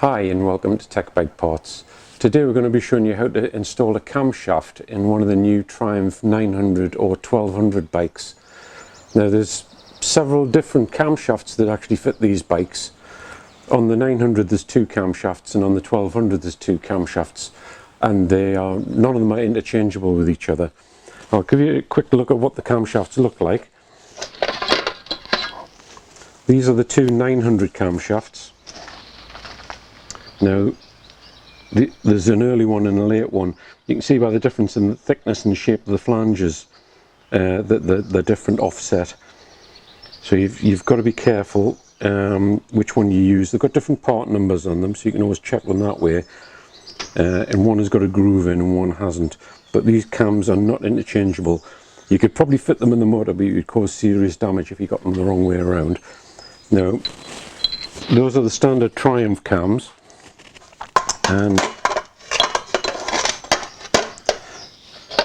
Hi and welcome to Tech Bike Parts. Today we're going to be showing you how to install a camshaft in one of the new Triumph 900 or 1200 bikes. Now there's several different camshafts that actually fit these bikes. On the 900 there's two camshafts and on the 1200 there's two camshafts, and none of them are interchangeable with each other. I'll give you a quick look at what the camshafts look like. These are the two 900 camshafts. Now, there's an early one and a late one. You can see by the difference in the thickness and shape of the flanges that the different offset. So you've got to be careful which one you use. They've got different part numbers on them, so you can always check them that way. And one has got a groove in and one hasn't. But these cams are not interchangeable. You could probably fit them in the motor, but you'd cause serious damage if you got them the wrong way around. Now, those are the standard Triumph cams. And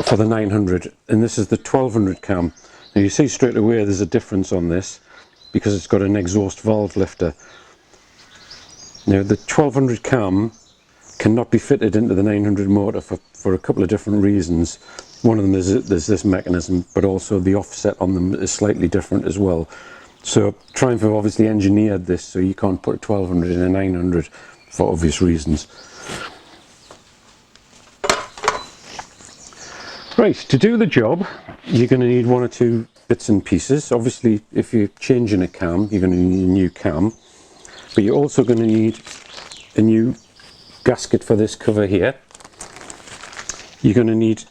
for the 900, and this is the 1200 cam. Now you see straight away there's a difference on this because it's got an exhaust valve lifter. Now the 1200 cam cannot be fitted into the 900 motor for a couple of different reasons. One of them is there's this mechanism, but also the offset on them is slightly different as well. So Triumph have obviously engineered this so you can't put a 1200 in a 900 for obvious reasons. Right, to do the job you're going to need one or two bits and pieces. Obviously if you're changing a cam you're going to need a new cam, but you're also going to need a new gasket for this cover here. You're going to need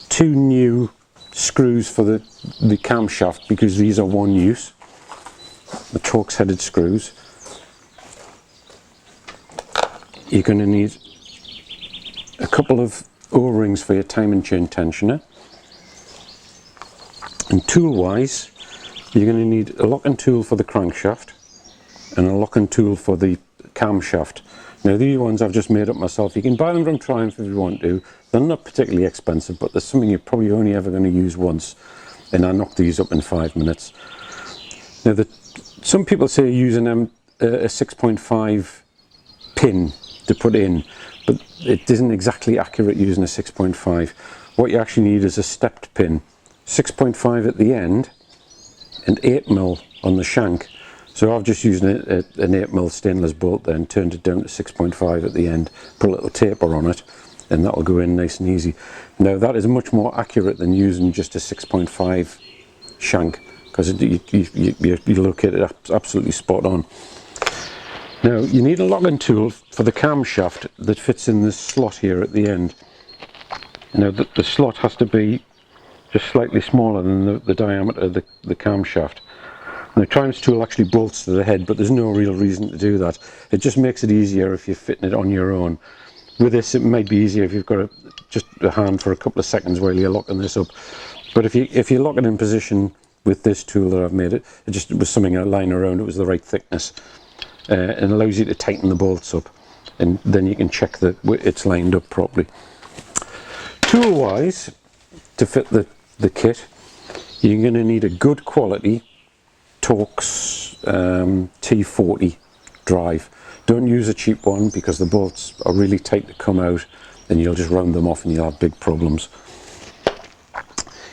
two new screws for the camshaft because these are one use, the Torx headed screws. You're going to need a couple of O-rings for your timing chain tensioner, and tool wise you're going to need a locking tool for the crankshaft and a locking tool for the camshaft. Now these ones I've just made up myself. You can buy them from Triumph if you want to. They're not particularly expensive, but there's something you're probably only ever going to use once, and I knocked these up in 5 minutes. Now some people say using a 6.5 pin to put in, but it isn't exactly accurate using a 6.5. What you actually need is a stepped pin, 6.5 at the end and 8mm on the shank. So I've just used an 8mm stainless bolt then, turned it down to 6.5 at the end, put a little taper on it, and that'll go in nice and easy. Now that is much more accurate than using just a 6.5 shank, because you locate it absolutely spot on. Now you need a locking tool for the camshaft that fits in this slot here at the end. Now the slot has to be just slightly smaller than the diameter of the camshaft. Now Triumph's tool actually bolts to the head, but there's no real reason to do that. It just makes it easier if you're fitting it on your own. With this it might be easier if you've got just a hand for a couple of seconds while you're locking this up. But if you lock it in position with this tool that I've made, it was something lying around, it was the right thickness. And allows you to tighten the bolts up, and then you can check that it's lined up properly. Tool wise, to fit the kit, you're going to need a good quality Torx T40 drive. Don't use a cheap one because the bolts are really tight to come out and you'll just round them off and you'll have big problems.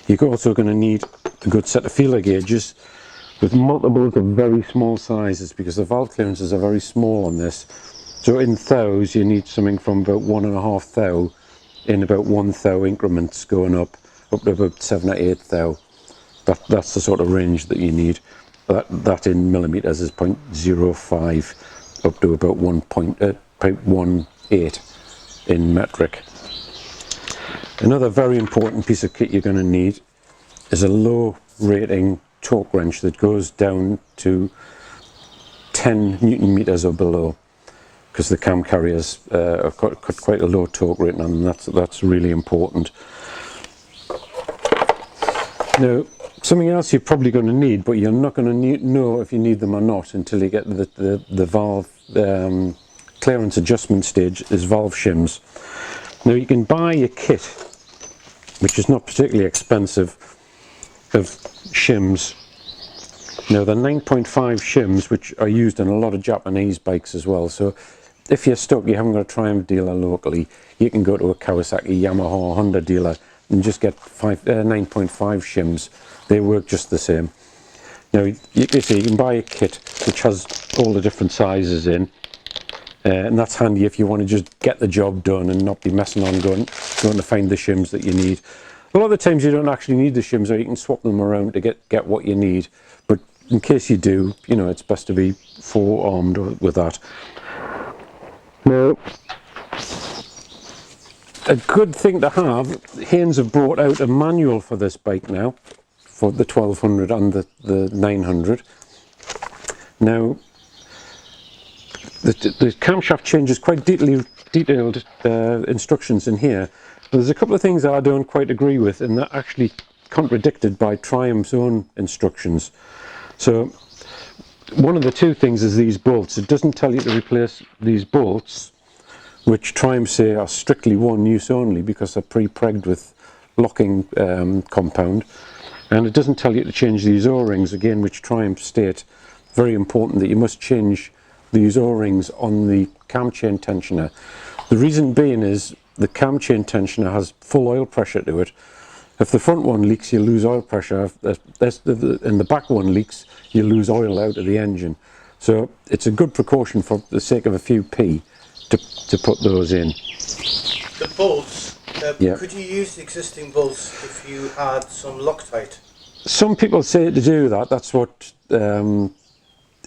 You're also going to need a good set of feeler gauges with multiples of very small sizes because the valve clearances are very small on this. So in thous you need something from about 1.5 thou in about 1 thou increments going up to about 7 or 8 thou. That's the sort of range that you need. That in millimeters is 0.05 up to about 1.18 in metric. Another very important piece of kit you're going to need is a low rating torque wrench that goes down to 10 Newton meters or below, because the cam carriers have got quite a low torque rating on them. That's really important. Now something else you're probably going to need, but you're not going to know if you need them or not until you get the valve clearance adjustment stage, is valve shims. Now you can buy a kit which is not particularly expensive of shims. Now the 9.5 shims, which are used in a lot of Japanese bikes as well, so if you're stuck, you haven't got a Triumph dealer locally, you can go to a Kawasaki, Yamaha, or Honda dealer and just get 9.5 shims. They work just the same. Now, you can buy a kit which has all the different sizes in, and that's handy if you want to just get the job done and not be messing on going to find the shims that you need. A lot of the times you don't actually need the shims, or you can swap them around to get what you need. But in case you do, you know, it's best to be forearmed with that. Now, a good thing to have, Haynes have brought out a manual for this bike now, for the 1200 and the 900. Now, the camshaft changes quite detailed instructions in here. There's a couple of things that I don't quite agree with, and they're actually contradicted by Triumph's own instructions. So, one of the two things is these bolts. It doesn't tell you to replace these bolts, which Triumph say are strictly one use only because they're pre-pregged with locking compound. And it doesn't tell you to change these O-rings, again, which Triumph state, very important that you must change these O-rings on the cam chain tensioner. The reason being is the cam chain tensioner has full oil pressure to it. If the front one leaks, you lose oil pressure. And the back one leaks, you lose oil out of the engine. So it's a good precaution for the sake of a few P to put those in. The bolts, yeah. Could you use the existing bolts if you had some Loctite? Some people say to do that, that's what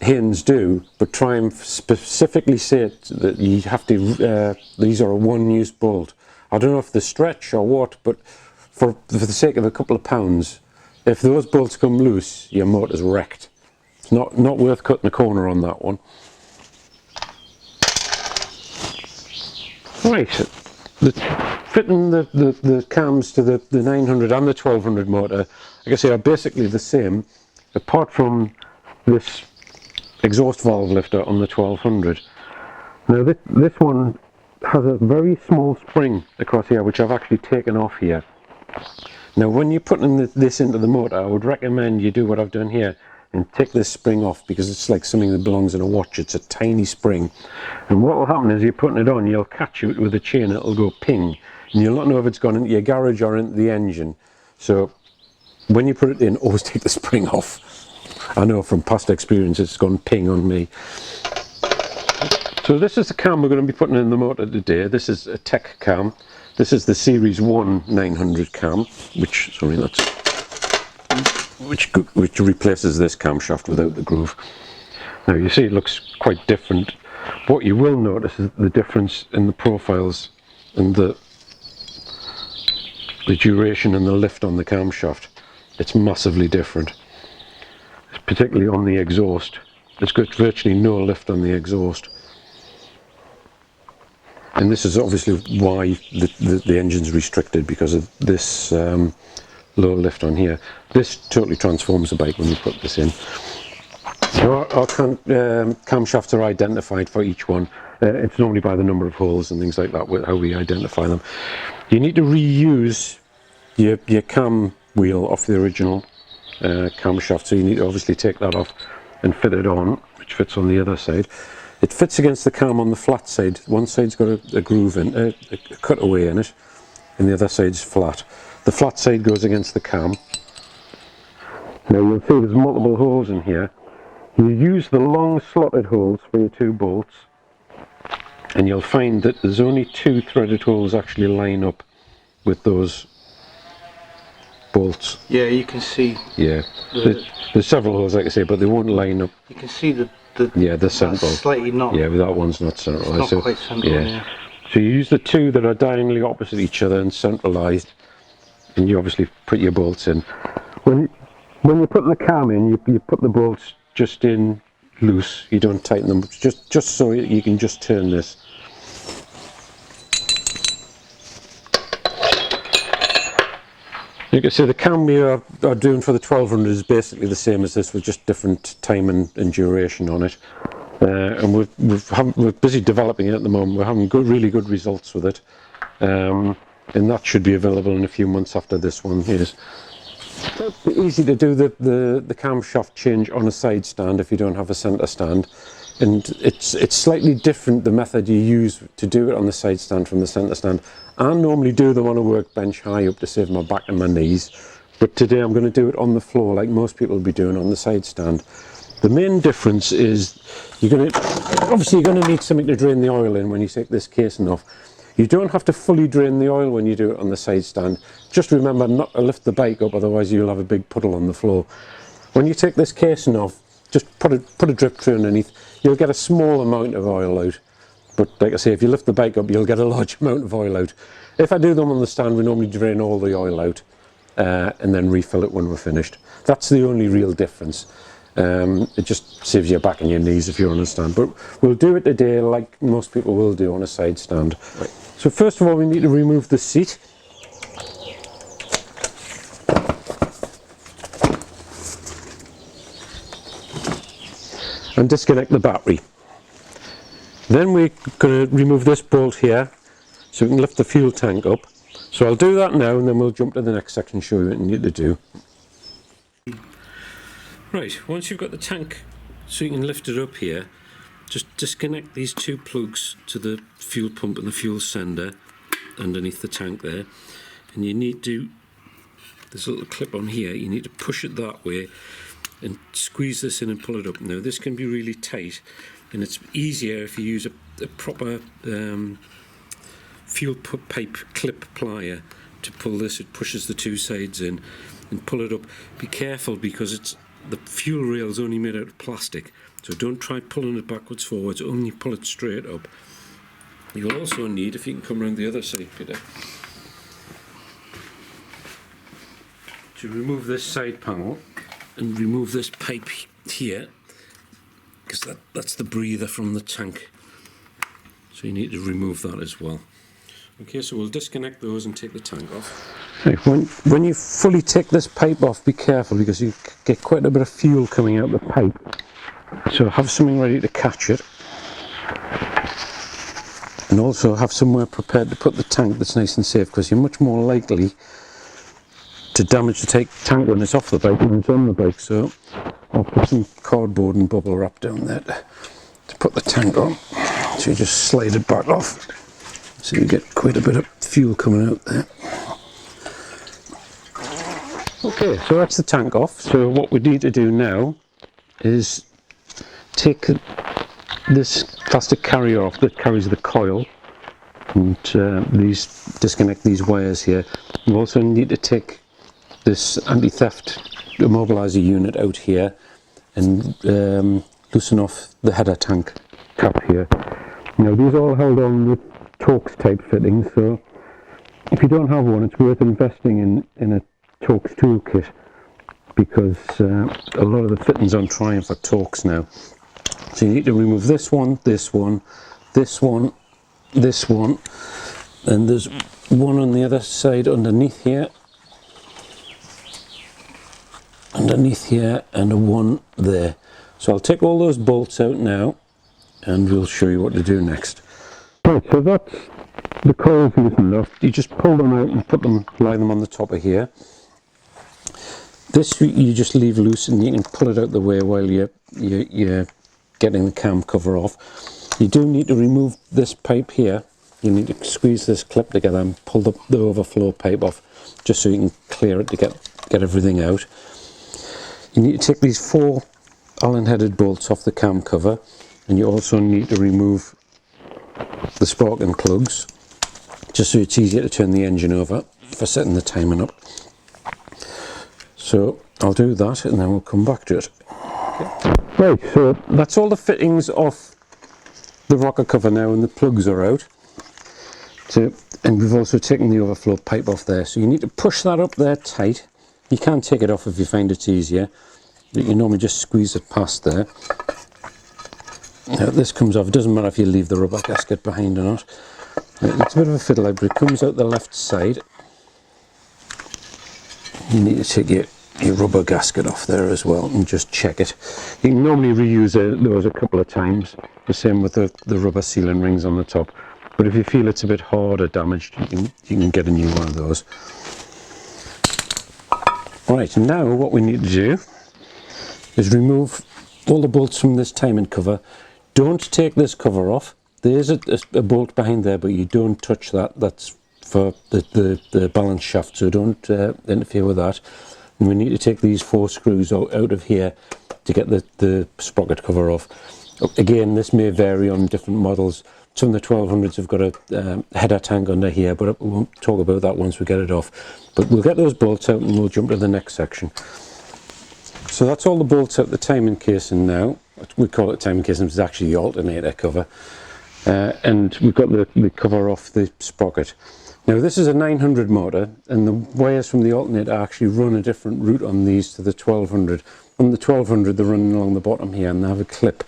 Haynes do, but Triumph specifically say that you have to, these are a one-use bolt. I don't know if they stretch or what, but for the sake of a couple of pounds, if those bolts come loose, your motor's wrecked. It's not worth cutting a corner on that one. Right, fitting the cams to the 900 and the 1200 motor, like I say, are basically the same, apart from this exhaust valve lifter on the 1200. Now this one has a very small spring across here, which I've actually taken off here. Now when you're putting this into the motor, I would recommend you do what I've done here and take this spring off, because it's like something that belongs in a watch. It's a tiny spring, and what will happen is you're putting it on, you'll catch it with a chain, it'll go ping, and you'll not know if it's gone into your garage or into the engine. So when you put it in, always take the spring off. I know from past experience it's gone ping on me. So this is the cam we're going to be putting in the motor today. This is a tech cam. This is the Series 1 900 cam, which replaces this camshaft without the groove. Now you see it looks quite different. What you will notice is the difference in the profiles and the duration and the lift on the camshaft. It's massively different, particularly on the exhaust. There's got virtually no lift on the exhaust. And this is obviously why the engine's restricted, because of this low lift on here. This totally transforms the bike when you put this in. So our camshafts are identified for each one. It's normally by the number of holes and things like that, how we identify them. You need to reuse your cam wheel off the original camshaft, so you need to obviously take that off and fit it on, which fits on the other side. It fits against the cam on the flat side. One side's got a groove in, a cutaway in it, and the other side's flat. The flat side goes against the cam. Now you'll see there's multiple holes in here. You use the long slotted holes for your two bolts, and you'll find that there's only two threaded holes actually line up with those bolts. Yeah, you can see. Yeah, there's several holes, like I say, but they won't line up. You can see the central. Slightly not. Yeah, but that one's not centralised. It's not quite central. Yeah. So you use the two that are diagonally opposite each other and centralised, and you obviously put your bolts in. When you're putting the cam in, you put the bolts just in loose. You don't tighten them, just so you can just turn this. You can see the cam we are doing for the 1200 is basically the same as this, with just different time and duration on it. And we're busy developing it at the moment. We're having really good results with it, and that should be available in a few months after this one is. It's easy to do the camshaft change on a side stand if you don't have a centre stand. and it's slightly different the method you use to do it on the side stand from the centre stand. I normally do them on a workbench high up to save my back and my knees, but today I'm going to do it on the floor like most people will be doing on the side stand. The main difference is obviously you're going to need something to drain the oil in when you take this casing off. You don't have to fully drain the oil when you do it on the side stand. Just remember not to lift the bike up, otherwise you'll have a big puddle on the floor. When you take this casing off, just put a drip tray underneath. You'll get a small amount of oil out. But like I say, if you lift the bike up, you'll get a large amount of oil out. If I do them on the stand, we normally drain all the oil out and then refill it when we're finished. That's the only real difference. It just saves your back and your knees if you're on a stand. But we'll do it today like most people will do on a side stand. Right. So first of all, we need to remove the seat. And disconnect the battery. Then we're going to remove this bolt here so we can lift the fuel tank up. So I'll do that now and then we'll jump to the next section and show you what you need to do. Right, once you've got the tank so you can lift it up here, just disconnect these two plugs to the fuel pump and the fuel sender underneath the tank there. And you need to, this little clip on here, you need to push it that way and squeeze this in and pull it up. Now this can be really tight and it's easier if you use a proper fuel pipe clip plier to pull this. It pushes the two sides in and pull it up. Be careful because the fuel rail is only made out of plastic, so don't try pulling it backwards forwards, only pull it straight up. You'll also need, if you can come around the other side, Peter, to remove this side panel and remove this pipe here, because that's the breather from the tank, so you need to remove that as well. Okay, so we'll disconnect those and take the tank off. Right, when you fully take this pipe off, be careful because you get quite a bit of fuel coming out the pipe, so have something ready to catch it, and also have somewhere prepared to put the tank that's nice and safe, because you're much more likely to damage the tank when it's off the bike than it's on the bike. So I'll put some cardboard and bubble wrap down there to put the tank on. So you just slide it back off, so you get quite a bit of fuel coming out there. Okay, so that's the tank off. So what we need to do now is take this plastic carrier off that carries the coil, and disconnect these wires here. You also need to take this anti-theft immobiliser unit out here and loosen off the header tank cap here. Now these are all held on with Torx type fittings, so if you don't have one, it's worth investing in a Torx toolkit, because a lot of the fittings on Triumph are Torx now. So you need to remove this one, this one, this one, this one, and there's one on the other side underneath here, and a one there. So I'll take all those bolts out now and we'll show you what to do next. Right, so that's the coils loosened up. You just pull them out and lie them on the top of here. This you just leave loose and you can pull it out the way while you're getting the cam cover off. You do need to remove this pipe here. You need to squeeze this clip together and pull the overflow pipe off, just so you can clear it to get everything out. You need to take these 4 Allen headed bolts off the cam cover, and you also need to remove the sparking plugs, just so it's easier to turn the engine over for setting the timing up. So I'll do that and then we'll come back to it. Okay. Right, so that's all the fittings off the rocker cover now, and the plugs are out. And we've also taken the overflow pipe off there, so you need to push that up there tight. You can take it off if you find it's easier, but you normally just squeeze it past there. Now this comes off. It doesn't matter if you leave the rubber gasket behind or not. It's a bit of a fiddle out, but it comes out the left side. You need to take your rubber gasket off there as well and just check it. You can normally reuse those a couple of times, the same with the rubber sealing rings on the top. But if you feel it's a bit hard or damaged, you can get a new one of those. Right, now what we need to do is remove all the bolts from this timing cover. Don't take this cover off. There is a bolt behind there, but you don't touch that. That's for the balance shaft, so don't interfere with that. And we need to take these 4 screws out of here to get the sprocket cover off. Again, this may vary on different models. Some of the 1200s have got a header tank under here, but we won't talk about that once we get it off. But we'll get those bolts out and we'll jump to the next section. So that's all the bolts out the timing casing now. We call it timing casing, it's actually the alternator cover. And we've got the cover off the sprocket. Now this is a 900 motor, and the wires from the alternator actually run a different route on these to the 1200. On the 1200 they're running along the bottom here and they have a clip.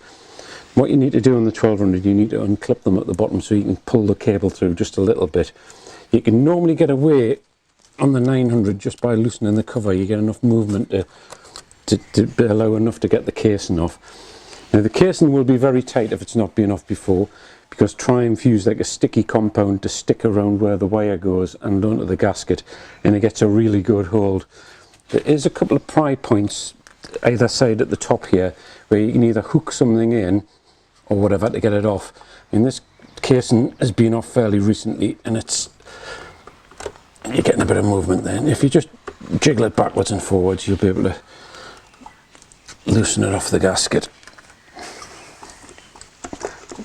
What you need to do on the 1200, you need to unclip them at the bottom so you can pull the cable through just a little bit. You can normally get away on the 900 just by loosening the cover. You get enough movement to allow enough to get the casing off. Now the casing will be very tight if it's not been off before, because Triumph use like a sticky compound to stick around where the wire goes and onto the gasket, and it gets a really good hold. There is a couple of pry points either side at the top here where you can either hook something in or whatever to get it off. And this casing has been off fairly recently, and you're getting a bit of movement there. And if you just jiggle it backwards and forwards, you'll be able to loosen it off the gasket.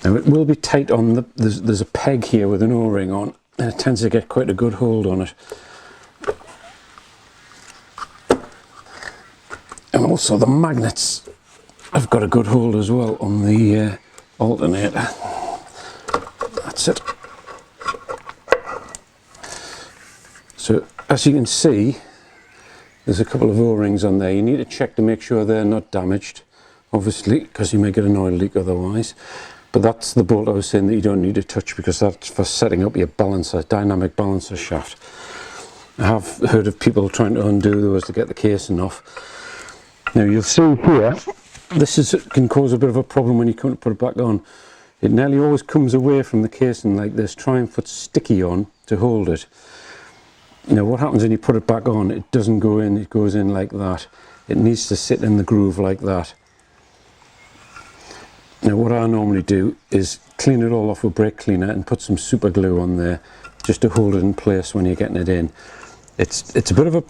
Now it will be tight on there's a peg here with an O-ring on, and it tends to get quite a good hold on it. And also the magnets have got a good hold as well on the alternator. That's it. So as you can see, there's a couple of O-rings on there. You need to check to make sure they're not damaged, obviously, because you may get an oil leak otherwise. But that's the bolt I was saying that you don't need to touch, because that's for setting up your balancer, dynamic balancer shaft. I have heard of people trying to undo those to get the casing off. Now you'll see here, this can cause a bit of a problem when you come to put it back on. It nearly always comes away from the casing like this. Try and put sticky on to hold it. Now what happens when you put it back on, it doesn't go in, it goes in like that. It needs to sit in the groove like that. Now what I normally do is clean it all off with brake cleaner and put some super glue on there just to hold it in place when you're getting it in. It's a bit of a,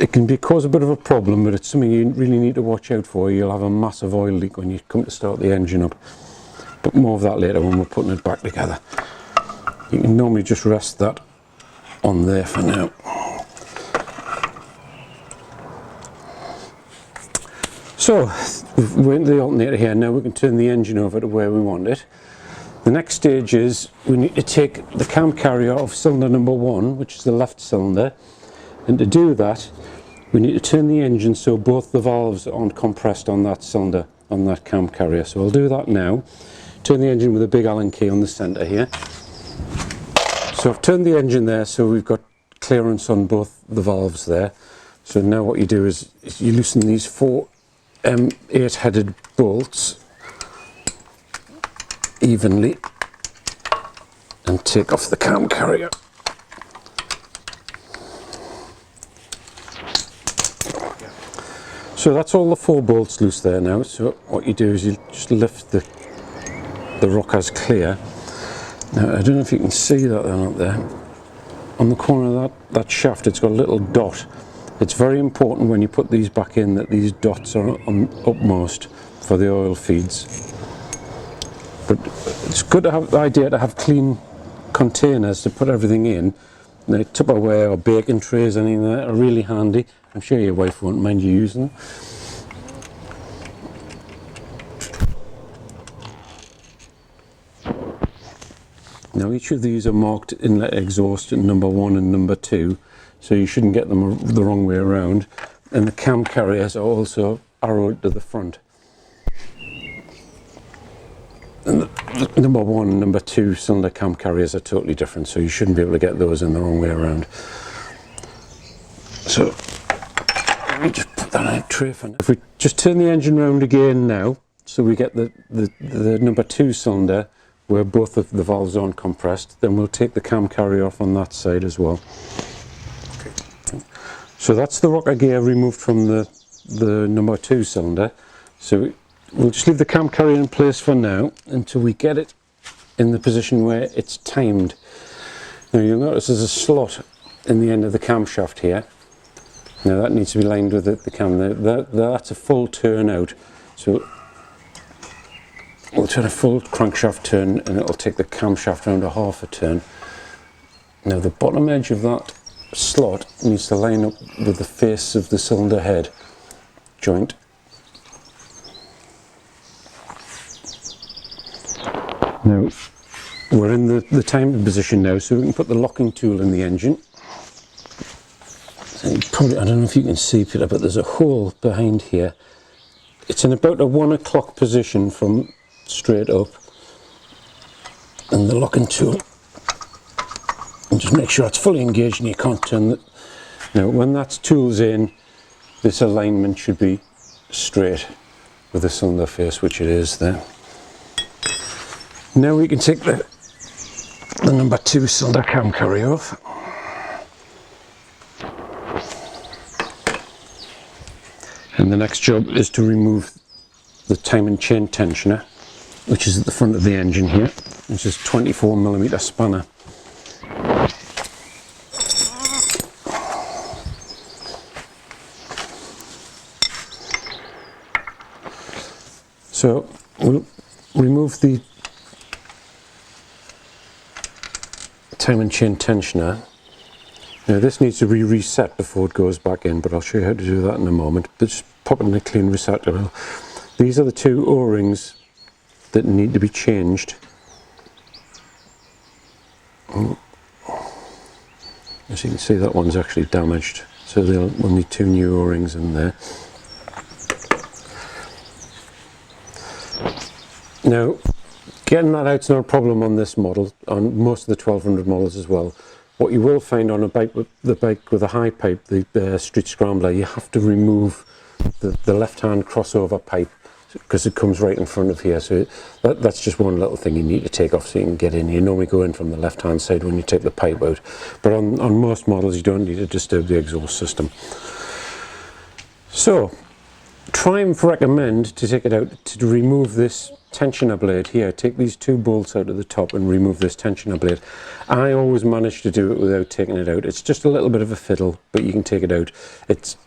it can cause a bit of a problem, but it's something you really need to watch out for. You'll have a massive oil leak when you come to start the engine up. But more of that later when we're putting it back together. You can normally just rest that on there for now. So we're into the alternator here. Now we can turn the engine over to where we want it. The next stage is we need to take the cam carrier off cylinder number 1, which is the left cylinder, and to do that we need to turn the engine so both the valves aren't compressed on that cylinder, on that cam carrier. So I'll do that now. Turn the engine with a big Allen key on the centre here. So I've turned the engine there so we've got clearance on both the valves there. So now what you do is you loosen these 4 8-headed bolts evenly and take off the cam carrier. So that's all the 4 bolts loose there now. So what you do is you just lift the rockers clear. Now I don't know if you can see that they're not there. On the corner of that shaft, it's got a little dot. It's very important when you put these back in that these dots are on upmost for the oil feeds. But it's good to have the idea to have clean containers to put everything in. Now, Tupperware or baking trays, anything like that are really handy. I'm sure your wife won't mind you using them. Now each of these are marked inlet exhaust at number 1 and number 2. So you shouldn't get them the wrong way around, and the cam carriers are also arrowed to the front. And the number 1 and number 2 cylinder cam carriers are totally different, so you shouldn't be able to get those in the wrong way around. So let me just put that in a tray for now. If we just turn the engine round again now, so we get the number 2 cylinder where both of the valves aren't compressed, then we'll take the cam carrier off on that side as well. So that's the rocker gear removed from the number 2 cylinder. So we'll just leave the cam carrier in place for now until we get it in the position where it's timed. Now you'll notice there's a slot in the end of the camshaft here. Now that needs to be lined with the cam. That's a full turn out. So we'll turn a full crankshaft turn and it'll take the camshaft around a half a turn. Now the bottom edge of that slot needs to line up with the face of the cylinder head joint. Now we're in the timing position now, so we can put the locking tool in the engine. So probably, I don't know if you can see, Peter, but there's a hole behind here. It's in about a 1 o'clock position from straight up, and the locking tool, and just make sure it's fully engaged and you can't turn it. Now when that tool's in, this alignment should be straight with the cylinder face, which it is there. Now we can take the number 2 cylinder cam carrier off. And the next job is to remove the time and chain tensioner, which is at the front of the engine here, which is 24mm spanner. So we'll remove the time and chain tensioner. Now this needs to be reset before it goes back in, but I'll show you how to do that in a moment. But just pop it in a clean receptacle. These are the 2 O-rings that need to be changed. As you can see, that one's actually damaged, so we'll need 2 new O-rings in there. Now, getting that out's not a problem on this model, on most of the 1200 models as well. What you will find on a bike with a high pipe, the street scrambler, you have to remove the left-hand crossover pipe because it comes right in front of here. So that's just one little thing you need to take off so you can get in. You normally go in from the left-hand side when you take the pipe out, but on most models you don't need to disturb the exhaust system. So, Triumph recommend to take it out to remove this tensioner blade here. Take these 2 bolts out of the top and remove this tensioner blade. I always manage to do it without taking it out. It's just a little bit of a fiddle, but you can take it out.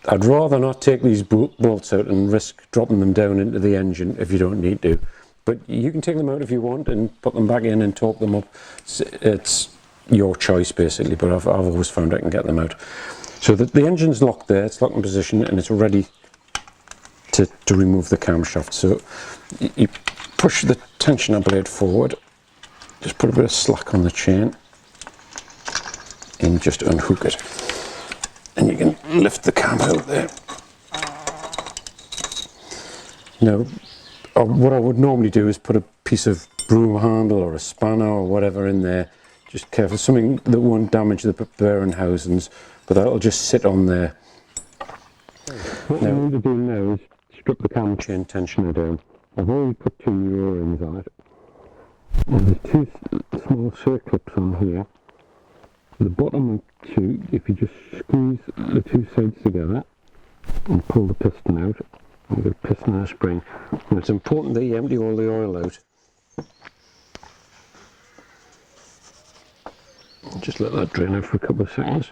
I'd rather not take these bolts out and risk dropping them down into the engine if you don't need to. But you can take them out if you want and put them back in and torque them up. It's your choice basically, but I've always found I can get them out. So the engine's locked there, it's locked in position and it's ready to remove the camshaft. So you push the tensioner blade forward, just put a bit of slack on the chain and just unhook it, and you can lift the cam out there. Now what I would normally do is put a piece of broom handle or a spanner or whatever in there, just careful, something that won't damage the bearing housings, but that'll just sit on there. What I need to do now is strip the cam chain tensioner down. I've already put 2 new O-rings on it. And there's 2 small circlips on here. The bottom 2, if you just squeeze the 2 sides together and pull the piston out, and get a piston and a spring. And it's important that you empty all the oil out. Just let that drain out for a couple of seconds.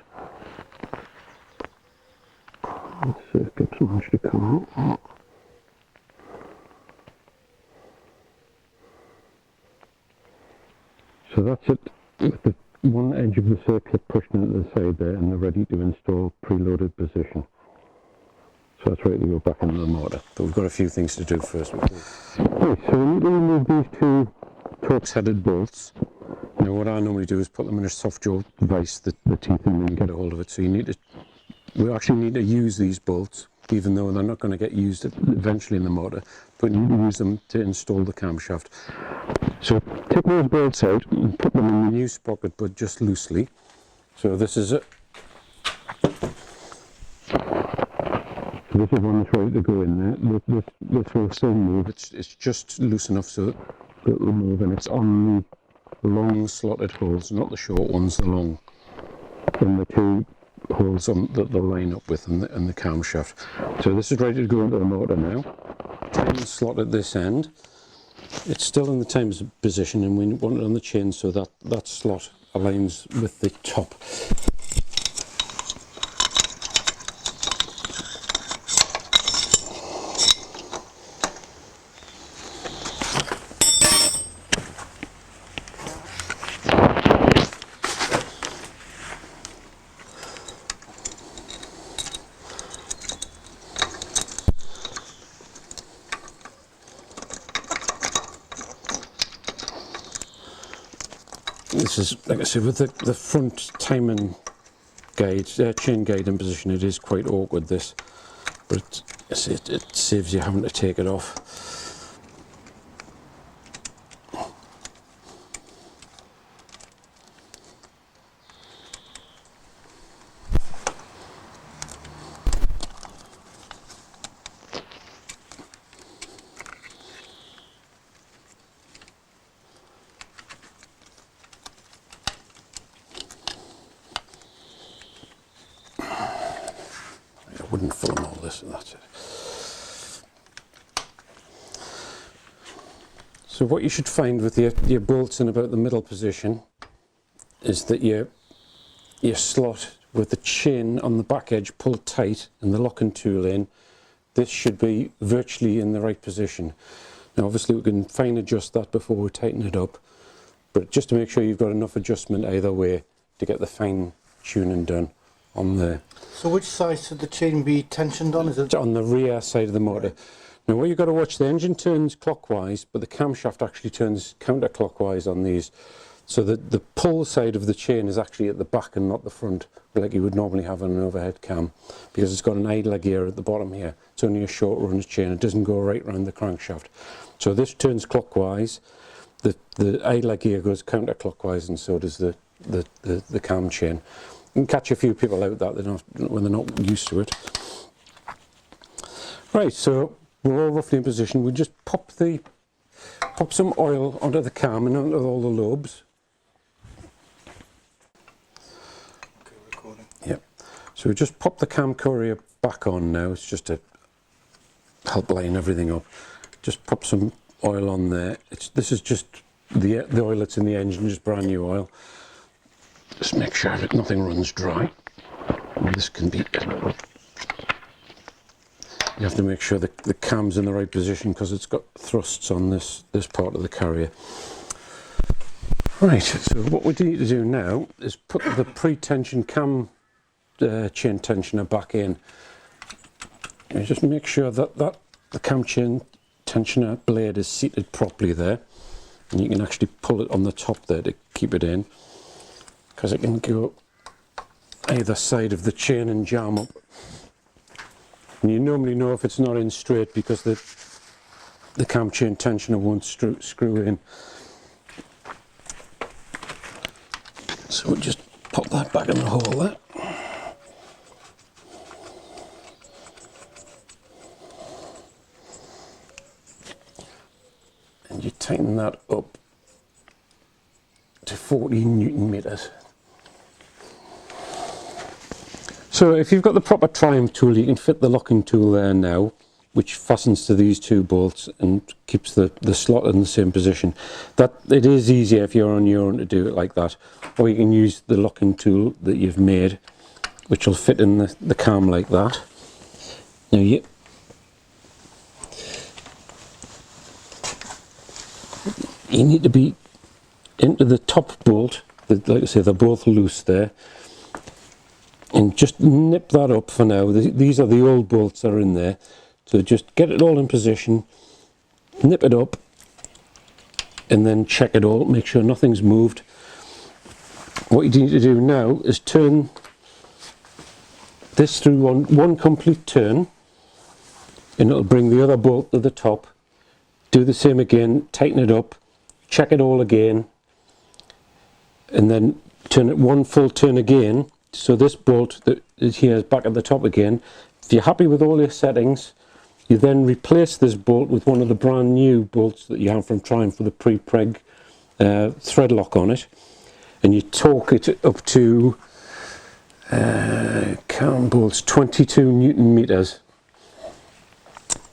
The circlips managed to come out. So that's it, with the one edge of the circlip pushed into the side there, and they're ready to install preloaded position. So that's ready to go back into the motor. But we've got a few things to do first. Okay, so we need to remove these 2 Torx headed bolts. Now what I normally do is put them in a soft jaw vise, the teeth, and then get a hold of it. So we actually need to use these bolts, even though they're not going to get used eventually in the motor, but you need to use them to install the camshaft. So take those bolts out and put them in the new sprocket, but just loosely. So this is it. So this is one that's ready to go in there. This will still move. It's just loose enough so it will move, and it's on the long slotted holes, not the short ones, the long. And the 2 holes that they'll line up with and the camshaft. So this is ready to go into the motor now. tighten the slot at this end. It's still in the times position, and we want it on the chain so that that slot aligns with the top. This is, like I said, with the front timing guide, chain guide in position, it is quite awkward this, but it saves you having to take it off. I wouldn't film all this, and that's it. So what you should find with your bolts in about the middle position is that your slot with the chain on the back edge pulled tight and the locking tool in, this should be virtually in the right position. Now obviously we can fine adjust that before we tighten it up, but just to make sure you've got enough adjustment either way to get the fine tuning done on there. So which side should the chain be tensioned on? Is it on the rear side of the motor? Now what you've got to watch, the engine turns clockwise, but the camshaft actually turns counterclockwise on these. So the pull side of the chain is actually at the back and not the front, like you would normally have on an overhead cam, because it's got an idler gear at the bottom here. It's only a short run chain, it doesn't go right round the crankshaft. So this turns clockwise, the idler gear goes counterclockwise, and so does the cam chain. You can catch a few people out that when they're not used to it. Right, so we're all roughly in position. We just pop some oil onto the cam and onto all the lobes. okay, recording? Yep. So we just pop the cam courier back on now. It's just to help line everything up. Just pop some oil on there. This is just the oil that's in the engine, just brand new oil. Just make sure that nothing runs dry. And this can be a little. You have to make sure the cam's in the right position because it's got thrusts on this part of the carrier. Right, so what we need to do now is put the pre-tension cam chain tensioner back in. You just make sure that the cam chain tensioner blade is seated properly there, and you can actually pull it on the top there to keep it in, because it can go either side of the chain and jam up. And you normally know if it's not in straight because the cam chain tensioner won't screw in. So we'll just pop that back in the hole there. And you tighten that up to 14 Newton meters. So if you've got the proper triumph tool, you can fit the locking tool there now, which fastens to these two bolts and keeps the slot in the same position. That it is easier if you're on your own to do it like that, or you can use the locking tool that you've made, which will fit in the cam like that. Now you need to be into the top bolt. Like I say, they're both loose there. And just nip that up for now. These are the old bolts that are in there. So just get it all in position, nip it up, and then check it all, make sure nothing's moved. What you need to do now is turn this through one complete turn, and it'll bring the other bolt to the top. Do the same again, tighten it up, check it all again, and then turn it one full turn again. So this bolt that is here is back at the top again. If you're happy with all your settings, you then replace this bolt with one of the brand new bolts that you have from Triumph with a pre-preg thread lock on it, and you torque it up to cam bolts 22 Newton meters.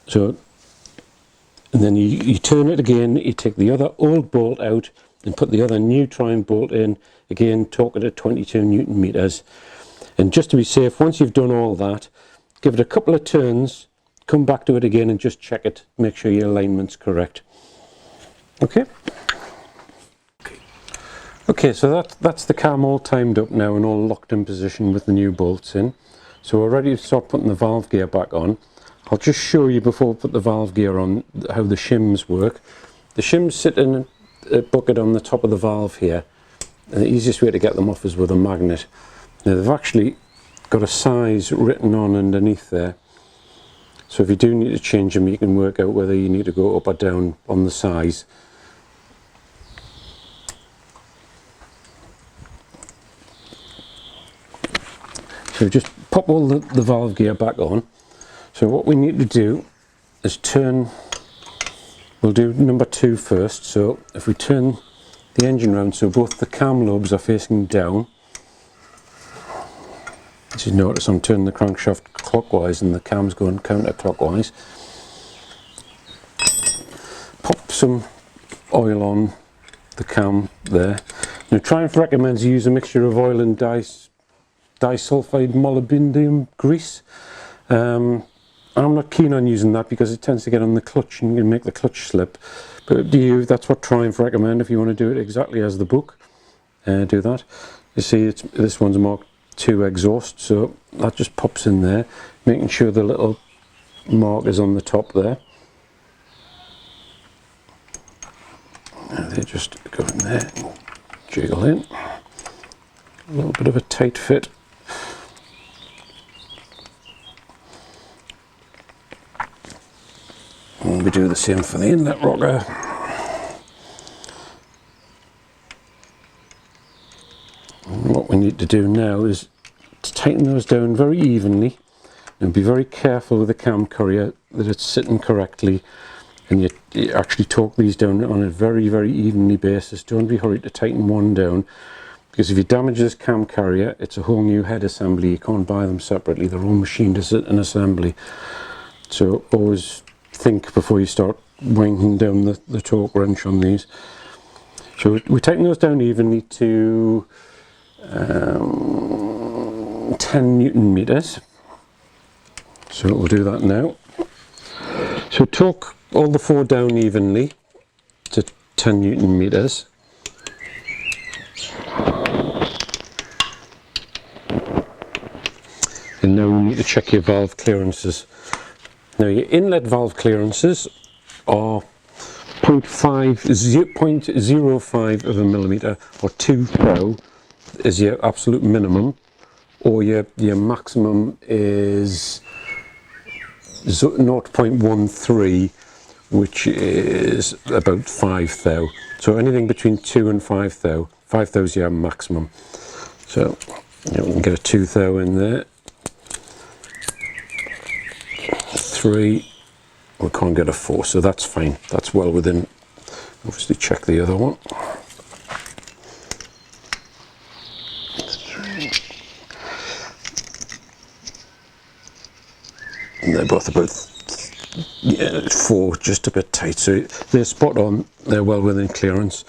So and then you turn it again, you take the other old bolt out and put the other new triangle bolt in, again torque it at 22 Newton meters. And just to be safe, once you've done all that, give it a couple of turns, come back to it again and just check it, make sure your alignment's correct. Okay? Okay, so that's the cam all timed up now and all locked in position with the new bolts in. So we're ready to start putting the valve gear back on. I'll just show you before we put the valve gear on how the shims work. The shims sit in a bucket on the top of the valve here, and the easiest way to get them off is with a magnet. Now they've actually got a size written on underneath there, so if you do need to change them you can work out whether you need to go up or down on the size. So just pop all the valve gear back on. So what we need to do is turn, we'll do number 2 first. So if we turn the engine round so both the cam lobes are facing down, as you notice I'm turning the crankshaft clockwise and the cam's going counterclockwise. Pop some oil on the cam there. Now Triumph recommends you use a mixture of oil and disulfide molybdenum grease. I'm not keen on using that because it tends to get on the clutch and can make the clutch slip. But that's what Triumph recommend. If you want to do it exactly as the book, do that. You see, this one's marked 2 exhaust, so that just pops in there, making sure the little mark is on the top there. Now they just go in there, jiggle in. A little bit of a tight fit. And we do the same for the inlet rocker. And what we need to do now is to tighten those down very evenly and be very careful with the cam courier that it's sitting correctly, and you actually torque these down on a very, very evenly basis. Don't be hurried to tighten one down, because if you damage this cam carrier, it's a whole new head assembly. You can't buy them separately, they're all machined to sit in assembly. So always think before you start winding down the torque wrench on these. So we tighten those down evenly to 10 Newton meters. So we'll do that now. So torque all the 4 down evenly to 10 Newton meters. And now we need to check your valve clearances. Now your inlet valve clearances are 0.05 of a millimeter, or 2 thou is your absolute minimum, or your maximum is 0.13, which is about 5 thou. So anything between 2 and 5 thou. 5 thou is your maximum. So we can get a 2 thou in there. 3, we can't get a 4, so that's fine. That's well within. Obviously check the other one. 3. And they're both about 4, just a bit tight. So they're spot on. They're well within clearance.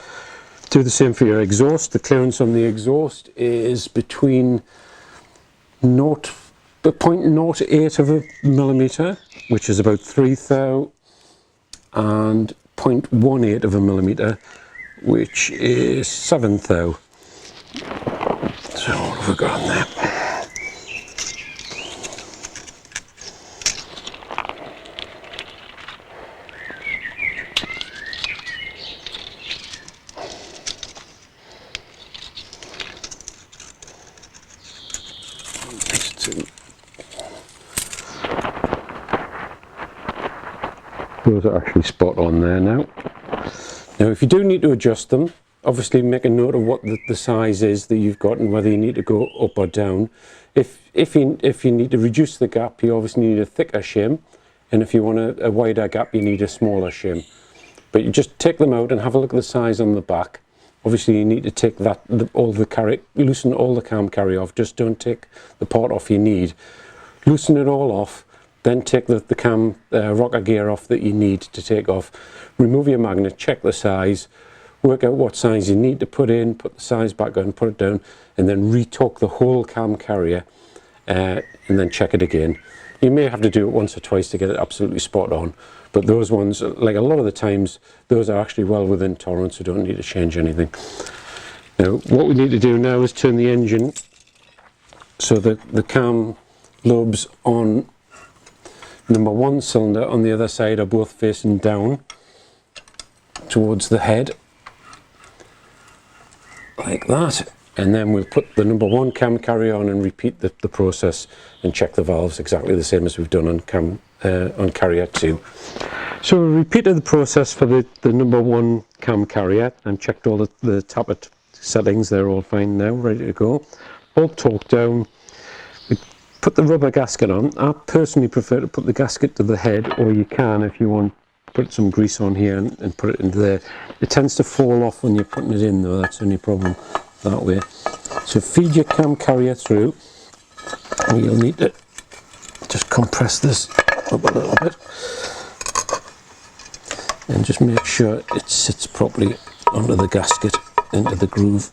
Do the same for your exhaust. The clearance on the exhaust is between 0.08 of a millimeter, which is about 3 thou, and 0.18 of a millimeter, which is 7 thou. So what have we got on there? Those are actually spot on there now. Now if you do need to adjust them, obviously make a note of what the size is that you've got and whether you need to go up or down. If you need to reduce the gap, you obviously need a thicker shim, and if you want a wider gap you need a smaller shim. But you just take them out and have a look at the size on the back. Obviously you need to take loosen all the cam carry off, just don't take the part off you need. Loosen it all off, Then take the cam rocker gear off that you need to take off. Remove your magnet, check the size, work out what size you need to put in, put the size back on, put it down, and then retorque the whole cam carrier and then check it again. You may have to do it once or twice to get it absolutely spot on, but those ones, like a lot of the times, those are actually well within tolerance, so don't need to change anything. Now, what we need to do now is turn the engine so that the cam lobes on number 1 cylinder on the other side are both facing down towards the head, like that. And then we'll put the number 1 cam carrier on and repeat the process and check the valves exactly the same as we've done on carrier 2. So we repeated the process for the number 1 cam carrier and checked all the tappet settings. They're all fine now, ready to go. All torqued down. We put the rubber gasket on. I personally prefer to put the gasket to the head, or you can if you want, put some grease on here and put it into there. It tends to fall off when you're putting it in though, that's the only problem that way. So feed your cam carrier through, and you'll need to just compress this up a little bit and just make sure it sits properly under the gasket into the groove.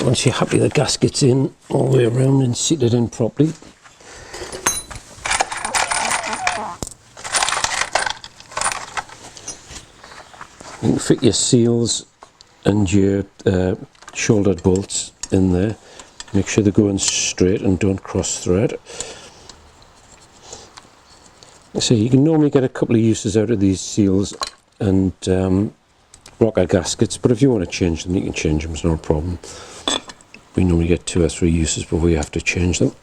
Once you're happy the gasket's in all the way around and seated in properly, you can fit your seals and your shouldered bolts in there. Make sure they're going straight and don't cross thread. So you can normally get a couple of uses out of these seals and rocker gaskets, but if you want to change them, you can change them, it's not a problem. We normally get 2 or 3 uses before we have to change them.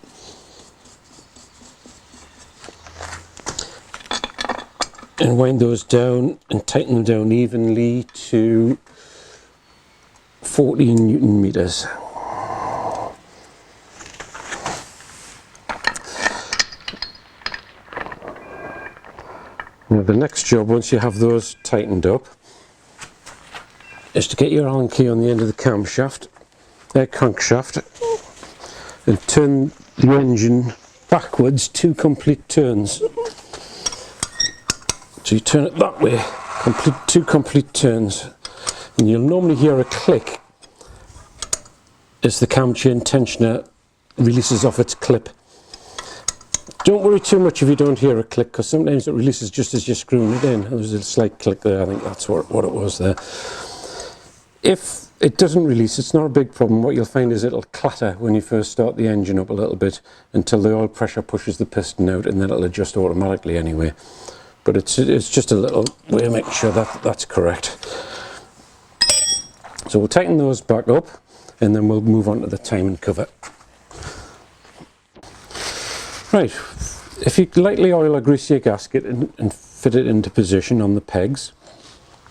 And wind those down and tighten them down evenly to 14 Newton meters. Now the next job, once you have those tightened up, is to get your Allen key on the end of the camshaft, crankshaft, and turn the engine backwards 2 complete turns. So you turn it that way, 2 complete turns, and you'll normally hear a click as the cam chain tensioner releases off its clip. Don't worry too much if you don't hear a click, because sometimes it releases just as you're screwing it in. There was a slight click there, I think that's what it was there. If it doesn't release, it's not a big problem. What you'll find is it'll clatter when you first start the engine up a little bit until the oil pressure pushes the piston out, and then it'll adjust automatically anyway. But it's just a little way to make sure that that's correct. So we'll tighten those back up, and then we'll move on to the timing cover. Right, if you lightly oil or grease your gasket and fit it into position on the pegs,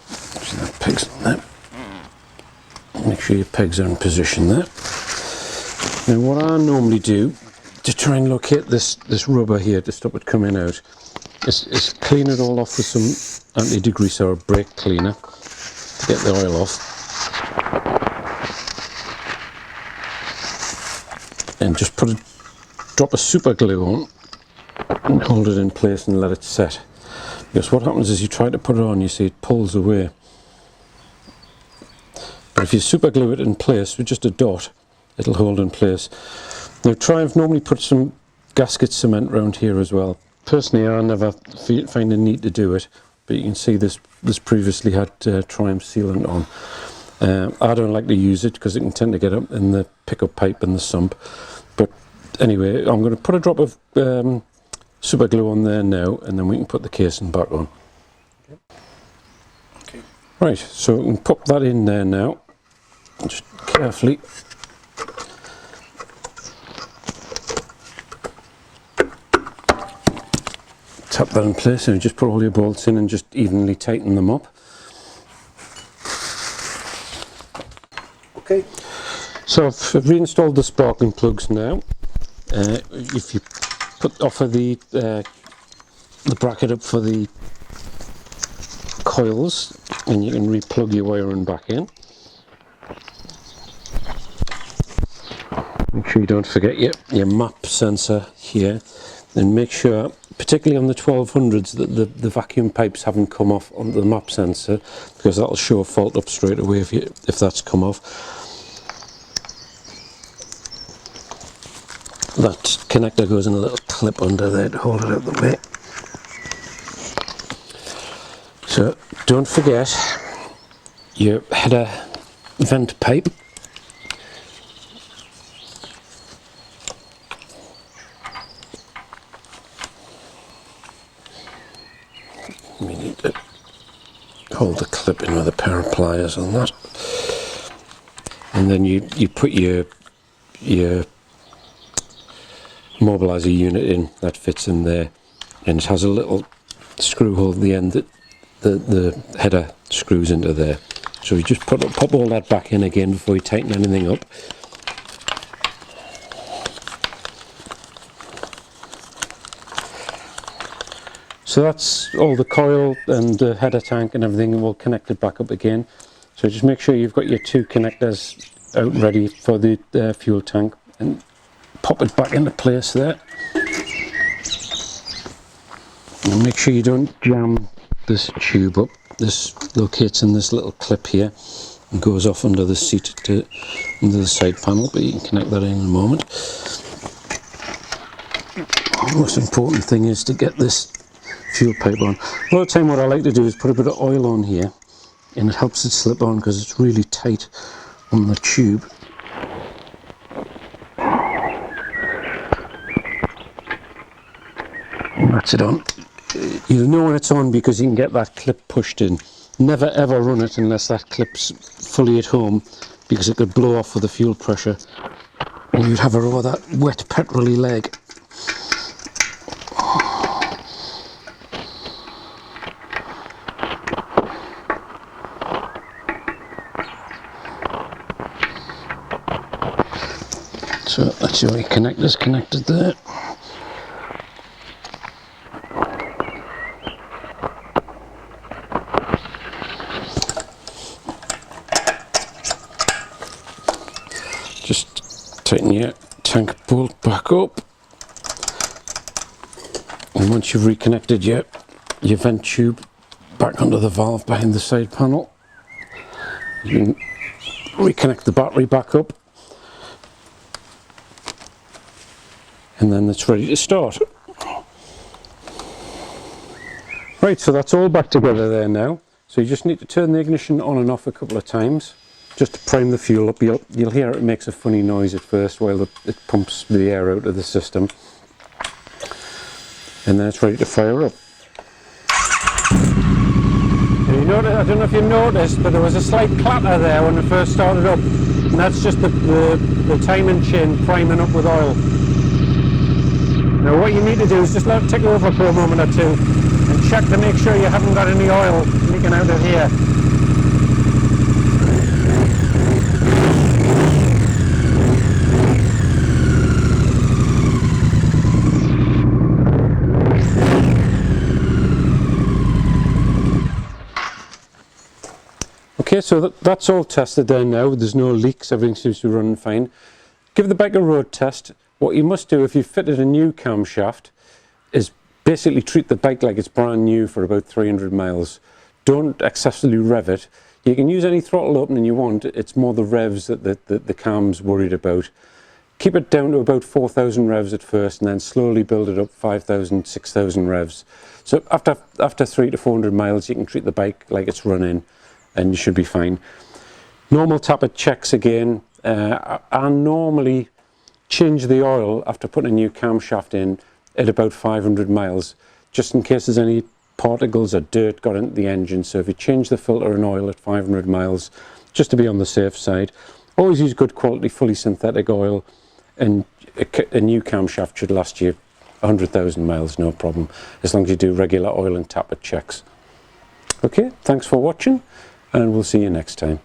so that pegs on there. Make sure your pegs are in position there. Now what I normally do to try and locate this rubber here to stop it coming out is clean it all off with some anti-degreaser or brake cleaner to get the oil off. And just drop a super glue on and hold it in place and let it set. Because what happens is you try to put it on, you see it pulls away. But if you super glue it in place with just a dot, it'll hold in place. Now Triumph normally puts some gasket cement around here as well. Personally, I never find a need to do it, but you can see this previously had Triumph sealant on. I don't like to use it because it can tend to get up in the pickup pipe and the sump. But anyway, I'm going to put a drop of super glue on there now, and then we can put the casing back on. Okay. Right, so we can pop that in there now. Just carefully tap that in place, and just put all your bolts in and just evenly tighten them up. Okay. So I've reinstalled the sparking plugs now. If you offer the bracket up for the coils, and you can re-plug your wiring back in. Make sure you don't forget your map sensor here, and make sure, particularly on the 1200s, that the vacuum pipes haven't come off on the map sensor, because that'll show a fault up straight away if that's come off. That connector goes in a little clip under there to hold it out the way. So don't forget your header vent pipe. We need to hold the clip in with a pair of pliers on that, and then you put your mobiliser unit in. That fits in there, and it has a little screw hole at the end that the header screws into there. So you just pop all that back in again before you tighten anything up. So that's all the coil and the header tank and everything, and we'll connect it back up again. So just make sure you've got your two connectors out ready for the fuel tank, and pop it back into place there. And make sure you don't jam this tube up. This locates in this little clip here and goes off under the seat into the side panel, but you can connect that in a moment. The most important thing is to get this fuel pipe on. A lot of time what I like to do is put a bit of oil on here, and it helps it slip on because it's really tight on the tube. And that's it on. You'll know when it's on because you can get that clip pushed in. Never ever run it unless that clip's fully at home, because it could blow off with the fuel pressure and you'd have her over that wet petrol-y leg. So that's your connectors connected there. Just tighten your tank bolt back up, and once you've reconnected your vent tube back onto the valve behind the side panel, you can reconnect the battery back up, and then it's ready to start. Right, so that's all back together there now. So you just need to turn the ignition on and off a couple of times just to prime the fuel up. You'll hear it makes a funny noise at first while it pumps the air out of the system, and then it's ready to fire up. Now you notice, I don't know if you noticed, but there was a slight clatter there when it first started up, and that's just the timing chain priming up with oil. Now what you need to do is just let it tick over for a moment or two and check to make sure you haven't got any oil leaking out of here. Okay, so that's all tested there now. There's no leaks, everything seems to be running fine. Give the bike a road test. What you must do if you fitted a new camshaft is basically treat the bike like it's brand new for about 300 miles. Don't excessively rev it. You can use any throttle opening you want, it's more the revs that the cam's worried about. Keep it down to about 4,000 revs at first, and then slowly build it up 5,000, 6,000 revs. So after 300 to 400 miles you can treat the bike like it's running, and you should be fine. Normal tappet checks again. I normally change the oil after putting a new camshaft in at about 500 miles, just in case there's any particles or dirt got into the engine. So if you change the filter and oil at 500 miles, just to be on the safe side, always use good quality, fully synthetic oil, and a new camshaft should last you 100,000 miles, no problem, as long as you do regular oil and tappet checks. Okay, thanks for watching, and we'll see you next time.